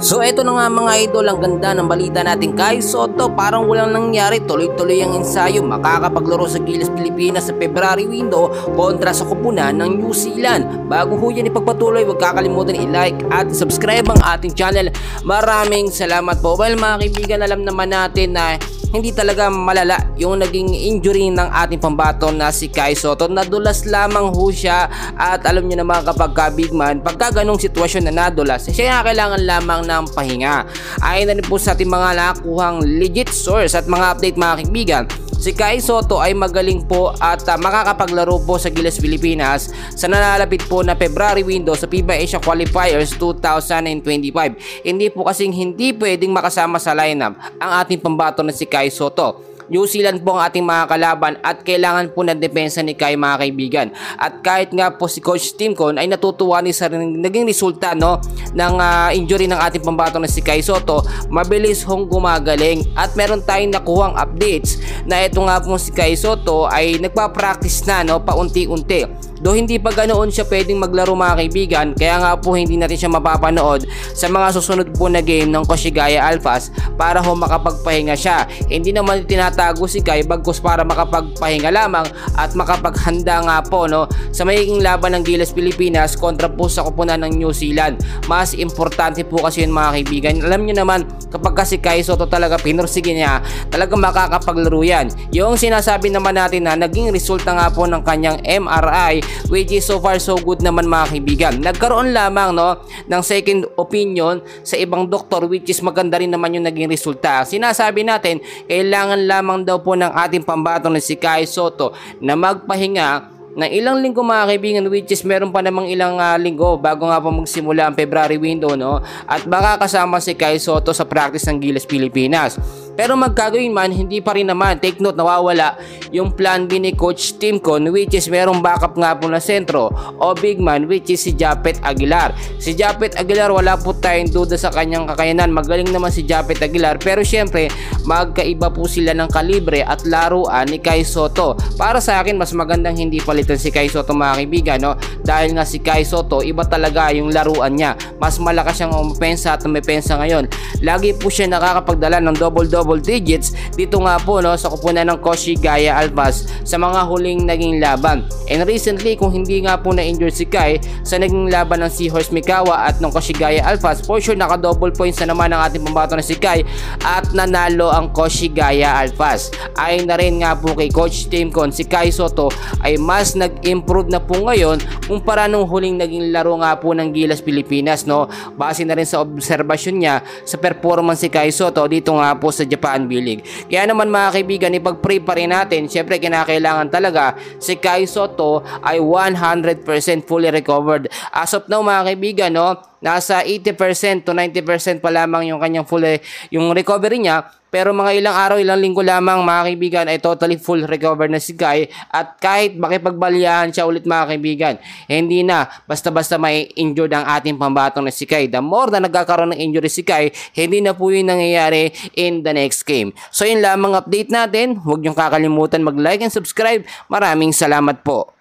So eto na nga mga idol, ang ganda ng balita natin kay Soto. Parang walang nangyari, tuloy-tuloy ang ensayo. Makakapaglaro sa Gilas Pilipinas sa February window kontra sa koponan ng New Zealand. Bago ho yan ipagpatuloy, huwag kakalimutan i-like at subscribe ang ating channel. Maraming salamat po. Well mga kaibigan, alam naman natin na hindi talaga malala yung naging injury ng ating pambato na si Kai Sotto. Nadulas lamang ho siya, at alam niyo naman kapag big man, pagka ganong sitwasyon na nadulas, siya kailangan lamang ng pahinga. Ayon na rin po sa ating mga nakuhang legit source at mga update mga kaibigan, si Kai Sotto ay magaling po at makakapaglaro po sa Gilas Pilipinas sa nalalapit po na February window sa FIBA Asia Qualifiers 2025. Hindi po kasing hindi pwedeng makasama sa lineup ang ating pambato na si Kai Sotto. New Zealand po ang ating mga kalaban at kailangan po ng depensa ni Kai mga kaibigan. At kahit nga po si Coach Tim Con ay natutuwa ni sa naging resulta ng injury ng ating pambato na si Kai Sotto, mabilis hong gumagaling at meron tayong nakuhang updates na ito nga po si Kai Sotto ay nagpa-practice na paunti-unti. Do hindi pa ganoon siya pwedeng maglaro mga kaibigan, kaya nga po hindi natin siya mapapanood sa mga susunod po na game ng Koshigaya Alphas para ho makapagpahinga siya. Hindi naman tinatago si Kai bagkus para makapagpahinga lamang at makapaghanda nga po sa magiging laban ng Gilas Pilipinas kontra po sa koponan ng New Zealand. Mas importante po kasi yun mga kaibigan. Alam nyo naman kapag si Kai Sotto talaga pinursige niya, talaga makakapaglaro yan. Yung sinasabi naman natin na naging resulta nga po ng kanyang MRI, which is so far so good naman mga kaibigan. Nagkaroon lamang ng second opinion sa ibang doktor, which is maganda rin naman yung naging resulta. Sinasabi natin kailangan lamang daw po ng ating pambato na si Kai Sotto na magpahinga ng ilang linggo mga kaibigan, which is meron pa namang ilang linggo bago nga po magsimula ang February window at baka kasama si Kai Sotto sa practice ng Gilas Pilipinas. Pero magkagawin man, hindi pa rin naman, take note, nawawala yung plan B ni Coach Tim Con, which is merong backup nga po na sentro o big man, which is si Japet Aguilar. Si Japet Aguilar, wala po tayong duda sa kanyang kakayanan, magaling naman si Japet Aguilar, pero syempre magkaiba po sila ng kalibre at laruan ni Kai Sotto. Para sa akin, mas magandang hindi palitan si Kai Sotto mga kaibigan, dahil nga si Kai Sotto iba talaga yung laruan niya, mas malakas siyang umepensa at umepensa ngayon. Lagi po siya nakakapagdala ng double digits dito nga po sa koponan ng Koshigaya Alphas sa mga huling naging laban. And recently, kung hindi nga po na-injured si Kai sa naging laban ng Seahorse Mikawa at ng Koshigaya Alphas, for sure naka-double points na naman ang ating pambato na si Kai at nanalo ang Koshigaya Alphas. Ayon na rin nga po kay Coach Tim Con, si Kai Sotto ay mas nag-improve na po ngayon kumpara nung huling naging laro nga po ng Gilas Pilipinas. Base na rin sa obserbasyon niya sa performance si Kai Sotto dito nga po sa Japan B-League. Kaya naman mga kaibigan, ipag-pray pa rin natin. Siyempre kinakailangan talaga si Kai Sotto ay 100% fully recovered. As of now mga kaibigan, nasa 80% to 90% pa lamang yung kanyang yung recovery niya. Pero mga ilang araw, ilang linggo lamang mga kaibigan ay totally full recover na si Kai, at kahit makipagbalyahan siya ulit mga kaibigan, hindi na basta-basta may injured ang ating pambatong na si Kai. The more na nagkakaroon ng injury si Kai, hindi na po yun nangyayari in the next game. So yun lamang update natin. Huwag niyong kakalimutan mag-like and subscribe. Maraming salamat po.